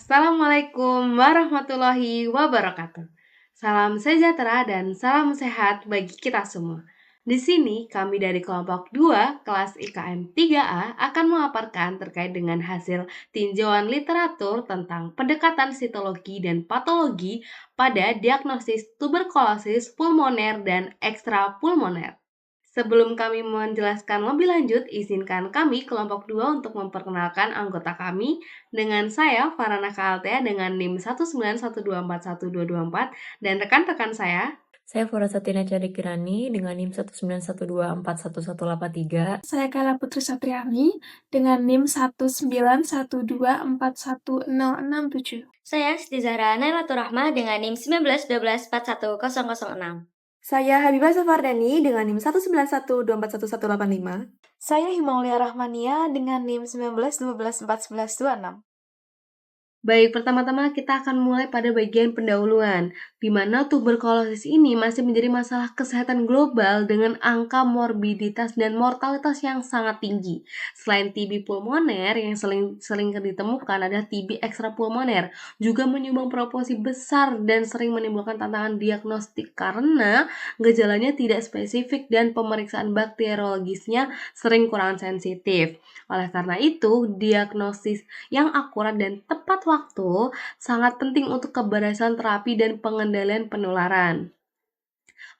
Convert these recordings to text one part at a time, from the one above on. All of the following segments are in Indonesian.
Assalamualaikum warahmatullahi wabarakatuh. Salam sejahtera dan salam sehat bagi kita semua. Di sini kami dari kelompok 2 kelas IKM 3A akan memaparkan terkait dengan hasil tinjauan literatur tentang pendekatan sitologi dan patologi pada diagnosis tuberkulosis pulmoner dan ekstrapulmoner. Sebelum kami menjelaskan lebih lanjut, izinkan kami kelompok 2 untuk memperkenalkan anggota kami dengan saya Farana Kaltea dengan NIM 191241224 dan rekan-rekan saya. Saya Furasatina Cadikirani dengan NIM 191241183. Saya Kala Putri Satriani dengan NIM 191241067. Saya Siti Zahra Nailatur Rahmah dengan NIM 1912411006. Saya Habibah Safardani dengan NIM 191241185. Saya Himaulia Rahmania dengan NIM 1912141126. Baik, pertama-tama kita akan mulai pada bagian pendahuluan, di mana tuberkulosis ini masih menjadi masalah kesehatan global dengan angka morbiditas dan mortalitas yang sangat tinggi. Selain TB pulmoner yang sering ditemukan, ada TB ekstrapulmoner, juga menyumbang proporsi besar dan sering menimbulkan tantangan diagnostik karena gejalanya tidak spesifik dan pemeriksaan bakteriologisnya sering kurang sensitif. Oleh karena itu, diagnosis yang akurat dan tepat waktu sangat penting untuk keberhasilan terapi dan pengendalian penularan.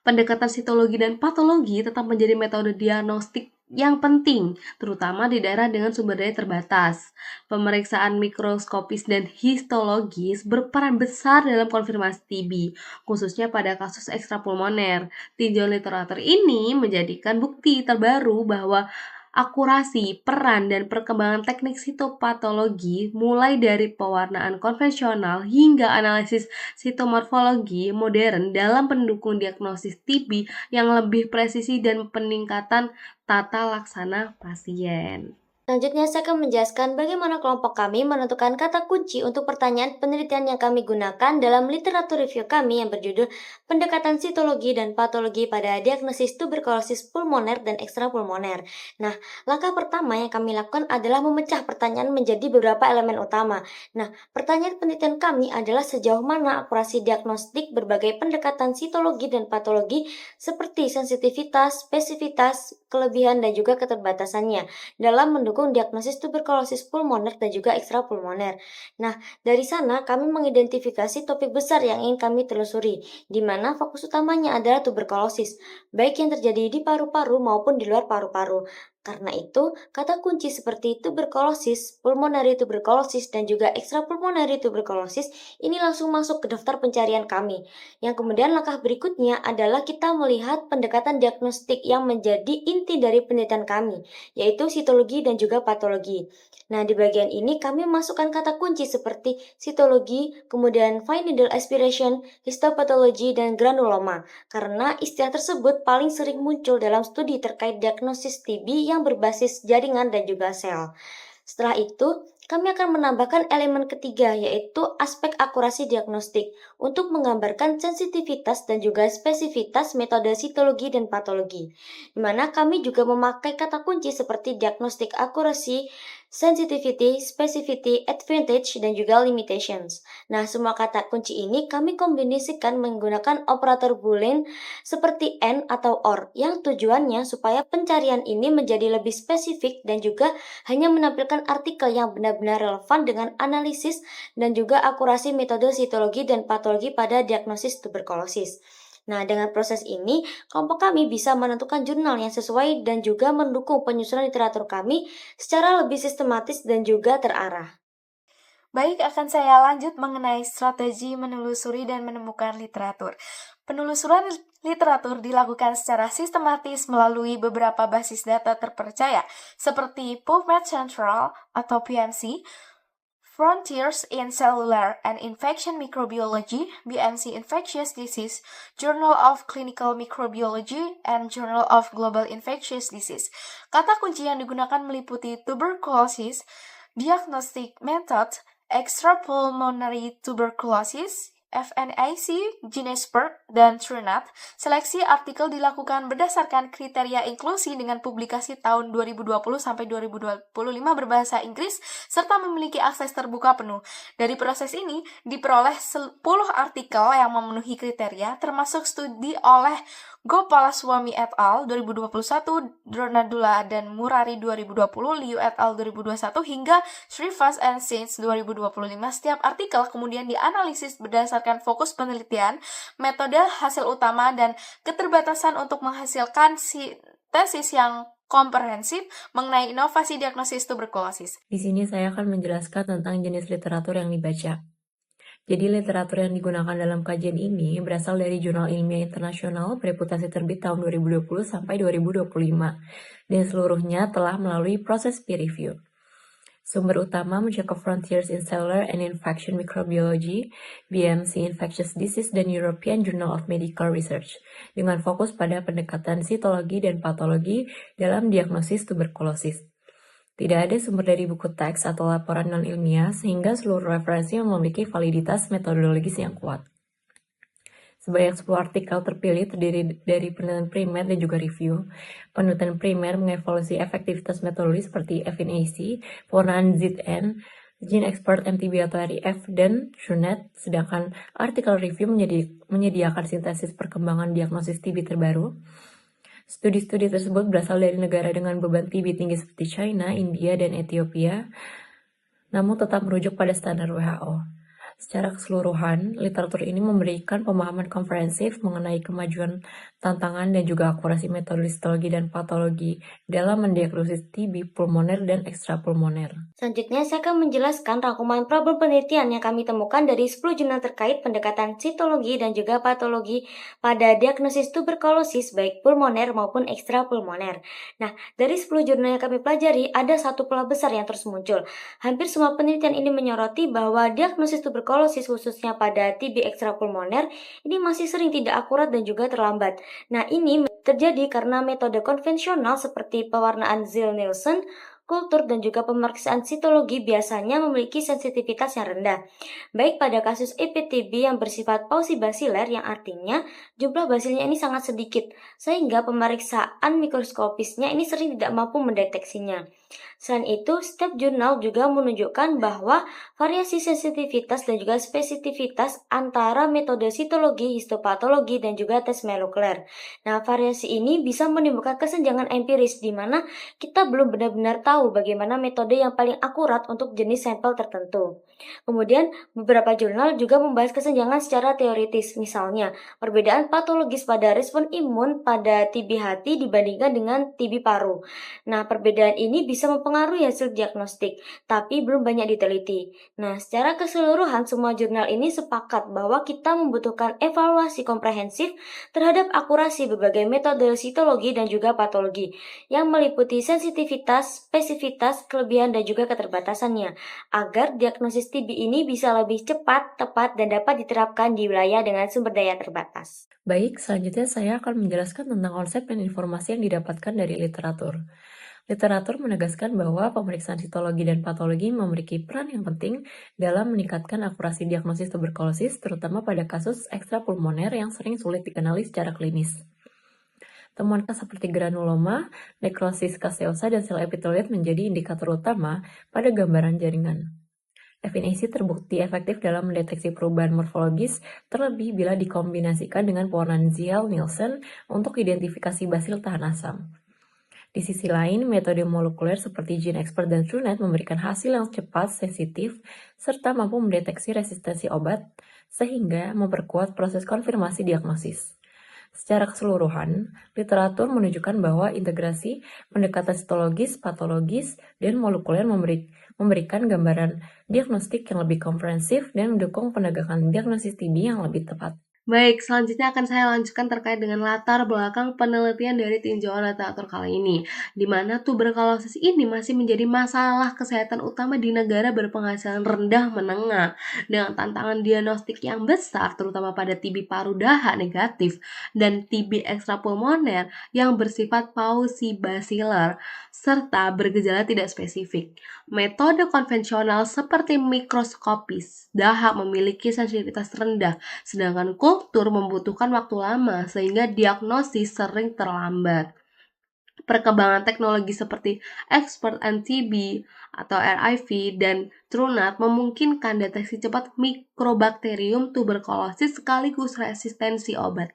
Pendekatan sitologi dan patologi tetap menjadi metode diagnostik yang penting, terutama di daerah dengan sumber daya terbatas. Pemeriksaan mikroskopis dan histologis berperan besar dalam konfirmasi TB, khususnya pada kasus ekstrapulmoner. Tinjauan literatur ini menjadikan bukti terbaru bahwa akurasi, peran, dan perkembangan teknik sitopatologi mulai dari pewarnaan konvensional hingga analisis sitomorfologi modern dalam pendukung diagnosis TB yang lebih presisi dan peningkatan tata laksana pasien. Selanjutnya saya akan menjelaskan bagaimana kelompok kami menentukan kata kunci untuk pertanyaan penelitian yang kami gunakan dalam literatur review kami yang berjudul Pendekatan Sitologi dan Patologi pada Diagnosis Tuberkulosis Pulmoner dan Ekstrapulmoner. Nah, langkah pertama yang kami lakukan adalah memecah pertanyaan menjadi beberapa elemen utama. Nah, pertanyaan penelitian kami adalah sejauh mana akurasi diagnostik berbagai pendekatan sitologi dan patologi seperti sensitivitas, spesifitas, kelebihan dan juga keterbatasannya dalam mendukung diagnosis tuberkulosis pulmoner dan juga ekstrapulmoner. Nah, dari sana kami mengidentifikasi topik besar yang ingin kami telusuri, di mana fokus utamanya adalah tuberkulosis, baik yang terjadi di paru-paru maupun di luar paru-paru. Karena itu, kata kunci seperti tuberkulosis, pulmonary tuberkulosis, dan juga extrapulmonary tuberkulosis ini langsung masuk ke daftar pencarian kami. Yang kemudian langkah berikutnya adalah kita melihat pendekatan diagnostik yang menjadi inti dari penelitian kami, yaitu sitologi dan juga patologi. Nah, di bagian ini kami memasukkan kata kunci seperti sitologi, kemudian fine needle aspiration, histopatologi, dan granuloma, karena istilah tersebut paling sering muncul dalam studi terkait diagnosis TB yang berbasis jaringan dan juga sel. Setelah itu, kami akan menambahkan elemen ketiga, yaitu aspek akurasi diagnostik untuk menggambarkan sensitivitas dan juga spesifitas metode sitologi dan patologi, di mana kami juga memakai kata kunci seperti diagnostik akurasi, sensitivity, specificity, advantage, dan juga limitations. Nah, semua kata kunci ini kami kombinasikan menggunakan operator boolean seperti AND atau OR, yang tujuannya supaya pencarian ini menjadi lebih spesifik dan juga hanya menampilkan artikel yang benar-benar relevan dengan analisis dan juga akurasi metode sitologi dan patologi pada diagnosis tuberkulosis. Nah, dengan proses ini, kelompok kami bisa menentukan jurnal yang sesuai dan juga mendukung penyusunan literatur kami secara lebih sistematis dan juga terarah. Baik, akan saya lanjut mengenai strategi menelusuri dan menemukan literatur. Penelusuran literatur dilakukan secara sistematis melalui beberapa basis data terpercaya, seperti PubMed Central atau PMC, Frontiers in Cellular and Infection Microbiology, BMC Infectious Disease, Journal of Clinical Microbiology, and Journal of Global Infectious Disease. Kata kunci yang digunakan meliputi tuberculosis, diagnostic method, extrapulmonary tuberculosis, FNAC, Ginesberg, dan Trunat, seleksi artikel dilakukan berdasarkan kriteria inklusi dengan publikasi tahun 2020 sampai 2025 berbahasa Inggris serta memiliki akses terbuka penuh. Dari proses ini diperoleh 10 artikel yang memenuhi kriteria termasuk studi oleh Gopalaswamy et al. 2021, Dronadula dan Murari 2020, Liu et al. 2021, hingga Shrivas and Saints 2025. Setiap artikel kemudian dianalisis berdasarkan fokus penelitian, metode, hasil utama, dan keterbatasan untuk menghasilkan tesis yang komprehensif mengenai inovasi diagnosis tuberkulosis. Di sini saya akan menjelaskan tentang jenis literatur yang dibaca. Jadi literatur yang digunakan dalam kajian ini berasal dari jurnal ilmiah internasional bereputasi terbit tahun 2020 sampai 2025 dan seluruhnya telah melalui proses peer review. Sumber utama mencakup Frontiers in Cellular and Infection Microbiology, BMC Infectious Disease, dan European Journal of Medical Research, dengan fokus pada pendekatan sitologi dan patologi dalam diagnosis tuberkulosis. Tidak ada sumber dari buku teks atau laporan non-ilmiah sehingga seluruh referensi memiliki validitas metodologis yang kuat. Sebanyak 10 artikel terpilih terdiri dari penelitian primer dan juga review. Penelitian primer mengevaluasi efektivitas metodologi seperti FNAC, pewarnaan ZN, Gene Expert MTB atau RIF, dan Trunet, sedangkan artikel review menyediakan sintesis perkembangan diagnosis TB terbaru. Studi-studi tersebut berasal dari negara dengan beban TB tinggi seperti China, India, dan Ethiopia, namun tetap merujuk pada standar WHO. Secara keseluruhan, literatur ini memberikan pemahaman komprehensif mengenai kemajuan, tantangan, dan juga akurasi metode histologi dan patologi dalam mendiagnosis TB pulmoner dan ekstrapulmoner. Selanjutnya, saya akan menjelaskan rangkuman problem penelitian yang kami temukan dari 10 jurnal terkait pendekatan sitologi dan juga patologi pada diagnosis tuberkulosis baik pulmoner maupun ekstrapulmoner. Nah, dari 10 jurnal yang kami pelajari, ada satu pola besar yang terus muncul. Hampir semua penelitian ini menyoroti bahwa diagnosis tuberkulosis khususnya pada TB ekstrapulmoner ini masih sering tidak akurat dan juga terlambat. Nah, ini terjadi karena metode konvensional seperti pewarnaan Ziehl-Neelsen, kultur, dan juga pemeriksaan sitologi biasanya memiliki sensitivitas yang rendah, baik pada kasus EPTB yang bersifat pausibasiler yang artinya jumlah basilnya ini sangat sedikit, sehingga pemeriksaan mikroskopisnya ini sering tidak mampu mendeteksinya. Selain itu, setiap jurnal juga menunjukkan bahwa variasi sensitivitas dan juga spesifisitas antara metode sitologi, histopatologi, dan juga tes molekuler. Nah, variasi ini bisa menimbulkan kesenjangan empiris di mana kita belum benar-benar tahu bagaimana metode yang paling akurat untuk jenis sampel tertentu. Kemudian, beberapa jurnal juga membahas kesenjangan secara teoritis, misalnya perbedaan patologis pada respon imun pada TB hati dibandingkan dengan TB paru. Nah, perbedaan ini bisa mempengaruhi hasil diagnostik, tapi belum banyak diteliti. Nah, secara keseluruhan semua jurnal ini sepakat bahwa kita membutuhkan evaluasi komprehensif terhadap akurasi berbagai metode sitologi dan juga patologi, yang meliputi sensitivitas, spesifitas, kelebihan, dan juga keterbatasannya, agar diagnosis TB ini bisa lebih cepat, tepat, dan dapat diterapkan di wilayah dengan sumber daya terbatas. Baik, selanjutnya saya akan menjelaskan tentang konsep dan informasi yang didapatkan dari literatur. Literatur menegaskan bahwa pemeriksaan sitologi dan patologi memiliki peran yang penting dalam meningkatkan akurasi diagnosis tuberkulosis, terutama pada kasus ekstrapulmoner yang sering sulit dikenali secara klinis. Temuan seperti granuloma, nekrosis caseosa, dan sel epitelial menjadi indikator utama pada gambaran jaringan. FNAC terbukti efektif dalam mendeteksi perubahan morfologis, terlebih bila dikombinasikan dengan pewarnaan Ziehl-Neelsen untuk identifikasi basil tahan asam. Di sisi lain, metode molekuler seperti Gene Expert dan Trunet memberikan hasil yang cepat, sensitif, serta mampu mendeteksi resistensi obat, sehingga memperkuat proses konfirmasi diagnosis. Secara keseluruhan, literatur menunjukkan bahwa integrasi pendekatan sitologis, patologis, dan molekuler memberikan gambaran diagnostik yang lebih komprehensif dan mendukung penegakan diagnosis TB yang lebih tepat. Baik, selanjutnya akan saya lanjutkan terkait dengan latar belakang penelitian dari tinjauan literatur kali ini, di mana tuberkulosis ini masih menjadi masalah kesehatan utama di negara berpenghasilan rendah menengah, dengan tantangan diagnostik yang besar, terutama pada TB paru dahak negatif dan TB ekstrapulmoner yang bersifat pausibasiler serta bergejala tidak spesifik. Metode konvensional seperti mikroskopis dahak memiliki sensitivitas rendah, sedangkan kultur membutuhkan waktu lama sehingga diagnosis sering terlambat. Perkembangan teknologi seperti Expert MTB atau RIV dan TrueNAT memungkinkan deteksi cepat mikrobakterium tuberkulosis sekaligus resistensi obat.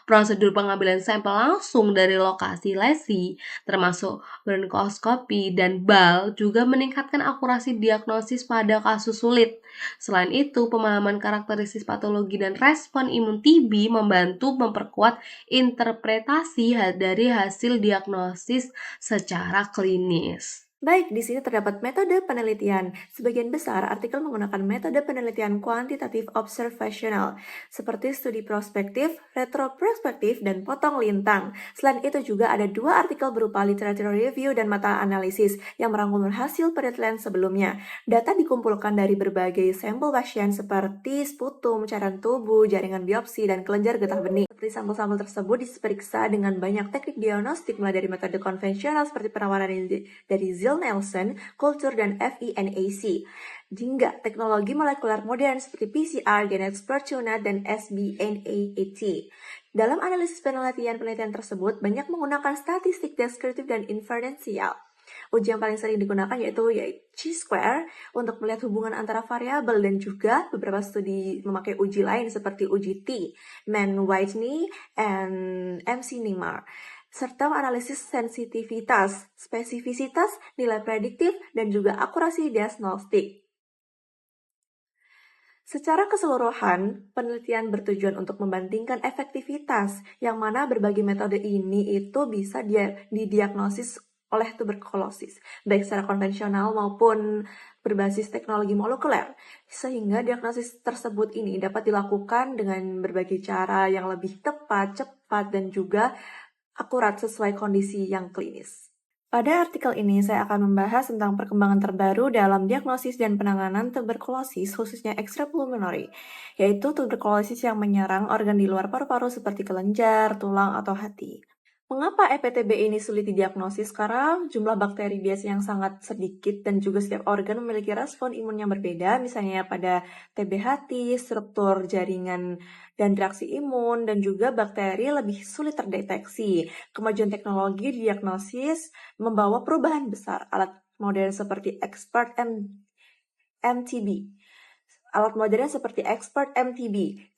Prosedur pengambilan sampel langsung dari lokasi lesi, termasuk bronkoskopi dan BAL, juga meningkatkan akurasi diagnosis pada kasus sulit. Selain itu, pemahaman karakteristik patologi dan respon imun TB membantu memperkuat interpretasi dari hasil diagnosis secara klinis. Baik, di sini terdapat metode penelitian. Sebagian besar artikel menggunakan metode penelitian kuantitatif observational, seperti studi prospektif, retroprospektif, dan potong lintang. Selain itu juga ada 2 artikel berupa literature review dan meta analisis yang merangkum hasil penelitian sebelumnya. Data dikumpulkan dari berbagai sampel pasien seperti sputum, cairan tubuh, jaringan biopsi, dan kelenjar getah bening. Seperti sampel-sampel tersebut diperiksa dengan banyak teknik diagnostik mulai dari metode konvensional seperti penawaran dari Zell-Nelson, kultur, dan FENAC, hingga teknologi molekuler modern seperti PCR, GenExpert, TrueNAT, dan SBNAAT. Dalam analisis penelitian tersebut banyak menggunakan statistik deskriptif dan inferensial. Uji yang paling sering digunakan yaitu chi-square untuk melihat hubungan antara variabel, dan juga beberapa studi memakai uji lain seperti uji T, Mann-Whitney, and MC-Nimar, serta analisis sensitivitas, spesifisitas, nilai prediktif, dan juga akurasi diagnostik. Secara keseluruhan, penelitian bertujuan untuk membandingkan efektivitas, yang mana berbagai metode ini itu bisa didiagnosis oleh tuberkulosis, baik secara konvensional maupun berbasis teknologi molekuler, sehingga diagnosis tersebut ini dapat dilakukan dengan berbagai cara yang lebih tepat, cepat, dan juga akurat sesuai kondisi yang klinis. Pada artikel ini, saya akan membahas tentang perkembangan terbaru dalam diagnosis dan penanganan tuberkulosis, khususnya extrapulmonary, yaitu tuberkulosis yang menyerang organ di luar paru-paru seperti kelenjar, tulang, atau hati. Mengapa EPTB ini sulit didiagnosis? Karena jumlah bakteri biasa yang sangat sedikit dan juga setiap organ memiliki respon imun yang berbeda, misalnya pada TB hati, struktur jaringan dan reaksi imun, dan juga bakteri lebih sulit terdeteksi. Kemajuan teknologi diagnosis membawa perubahan besar. Alat modern seperti Expert MTB,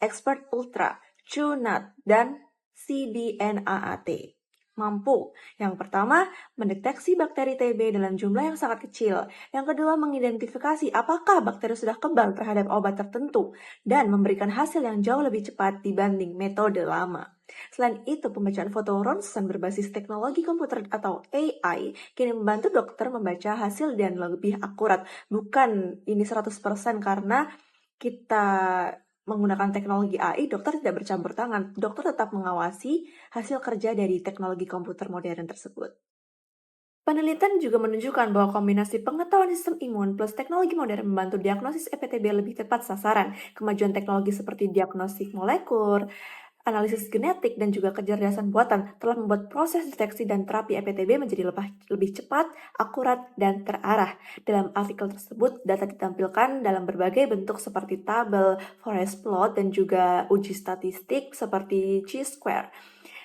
Expert Ultra, TrueNAT, dan CBNAAT mampu, yang pertama, mendeteksi bakteri TB dalam jumlah yang sangat kecil. Yang kedua, mengidentifikasi apakah bakteri sudah kebal terhadap obat tertentu dan memberikan hasil yang jauh lebih cepat dibanding metode lama. Selain itu, pembacaan foto ronsen berbasis teknologi komputer atau AI kini membantu dokter membaca hasil dan lebih akurat. Bukan ini 100% karena kita menggunakan teknologi AI, dokter tidak bercampur tangan. Dokter tetap mengawasi hasil kerja dari teknologi komputer modern tersebut. Penelitian juga menunjukkan bahwa kombinasi pengetahuan sistem imun plus teknologi modern membantu diagnosis EPTB lebih tepat sasaran. Kemajuan teknologi seperti diagnostik molekul, analisis genetik, dan juga kecerdasan buatan telah membuat proses deteksi dan terapi EPTB menjadi lebih cepat, akurat, dan terarah. Dalam artikel tersebut, data ditampilkan dalam berbagai bentuk seperti tabel, forest plot, dan juga uji statistik seperti chi-square.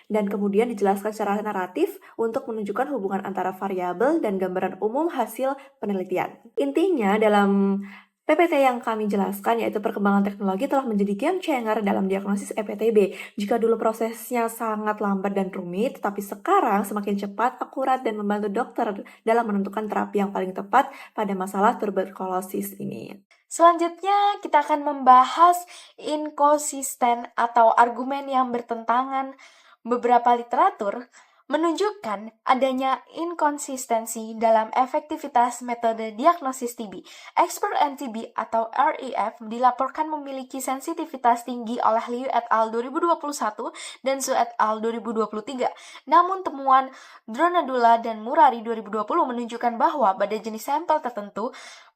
Dan kemudian dijelaskan secara naratif untuk menunjukkan hubungan antara variabel dan gambaran umum hasil penelitian. Intinya, dalam PPT yang kami jelaskan, yaitu perkembangan teknologi telah menjadi game changer dalam diagnosis EPTB. Jika dulu prosesnya sangat lambat dan rumit, tetapi sekarang semakin cepat, akurat, dan membantu dokter dalam menentukan terapi yang paling tepat pada masalah tuberkulosis ini. Selanjutnya, kita akan membahas inkonsisten atau argumen yang bertentangan. Beberapa literatur menunjukkan adanya inkonsistensi dalam efektivitas metode diagnosis TB. Expert MTB atau REF dilaporkan memiliki sensitivitas tinggi oleh Liu et al. 2021 dan Su et al. 2023. Namun temuan Dronadula dan Murari 2020 menunjukkan bahwa pada jenis sampel tertentu,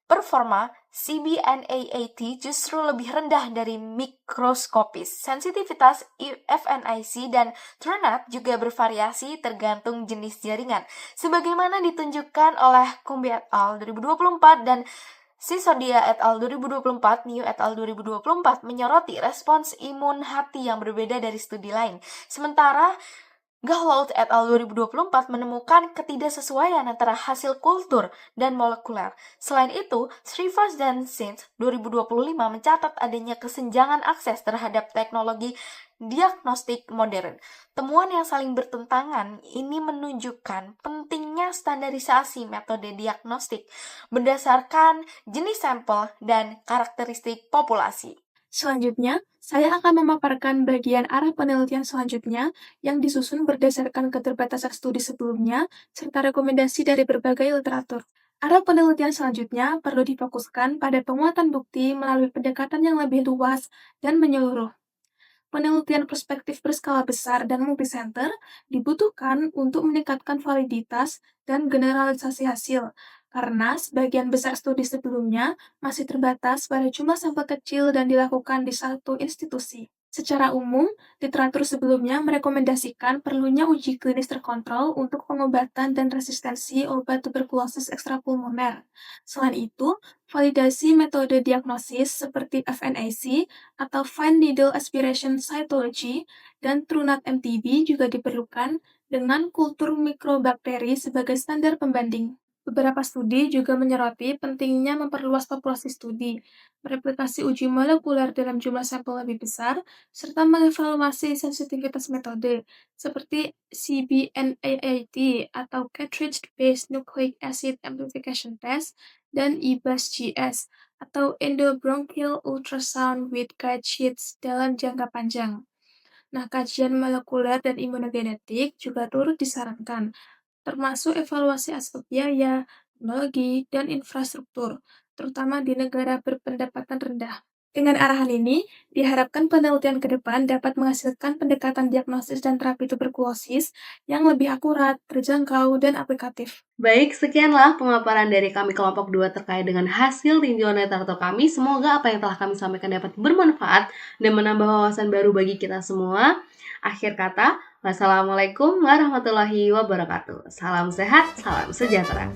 performa CBNAAT justru lebih rendah dari mikroskopis. Sensitivitas FNIC dan TrueNAT juga bervariasi tergantung jenis jaringan, sebagaimana ditunjukkan oleh Kumbi et al. 2024 dan Sisodia et al. 2024, New et al. 2024 menyoroti respons imun hati yang berbeda dari studi lain. Sementara Gahlout et al. 2024 menemukan ketidaksesuaian antara hasil kultur dan molekuler. Selain itu, Srivas dan Singh 2025 mencatat adanya kesenjangan akses terhadap teknologi diagnostik modern. Temuan yang saling bertentangan ini menunjukkan pentingnya standarisasi metode diagnostik berdasarkan jenis sampel dan karakteristik populasi. Selanjutnya, saya akan memaparkan bagian arah penelitian selanjutnya yang disusun berdasarkan keterbatasan studi sebelumnya serta rekomendasi dari berbagai literatur. Arah penelitian selanjutnya perlu difokuskan pada penguatan bukti melalui pendekatan yang lebih luas dan menyeluruh. Penelitian perspektif berskala besar dan multisenter dibutuhkan untuk meningkatkan validitas dan generalisasi hasil, karena sebagian besar studi sebelumnya masih terbatas pada jumlah sampel kecil dan dilakukan di satu institusi. Secara umum, literatur sebelumnya merekomendasikan perlunya uji klinis terkontrol untuk pengobatan dan resistensi obat tuberkulosis ekstrapulmoner. Selain itu, validasi metode diagnosis seperti FNAC atau Fine Needle Aspiration Cytology dan TrueNAT MTB juga diperlukan dengan kultur mikrobakteri sebagai standar pembanding. Beberapa studi juga menyoroti pentingnya memperluas populasi studi, mereplikasi uji molekuler dalam jumlah sampel lebih besar, serta mengevaluasi sensitivitas metode, seperti CBNAAT atau Cartridge-Based Nucleic Acid Amplification Test dan EBUS-GS atau Endobronchial Ultrasound with Guide Sheets dalam jangka panjang. Nah, kajian molekuler dan imunogenetik juga turut disarankan, termasuk evaluasi aspek biaya, teknologi, dan infrastruktur, terutama di negara berpendapatan rendah. Dengan arahan ini, diharapkan penelitian ke depan dapat menghasilkan pendekatan diagnosis dan terapi tuberkulosis yang lebih akurat, terjangkau, dan aplikatif. Baik, sekianlah pemaparan dari kami kelompok 2 terkait dengan hasil tinjauan literatur kami. Semoga apa yang telah kami sampaikan dapat bermanfaat dan menambah wawasan baru bagi kita semua. Akhir kata, wassalamualaikum warahmatullahi wabarakatuh. Salam sehat, salam sejahtera.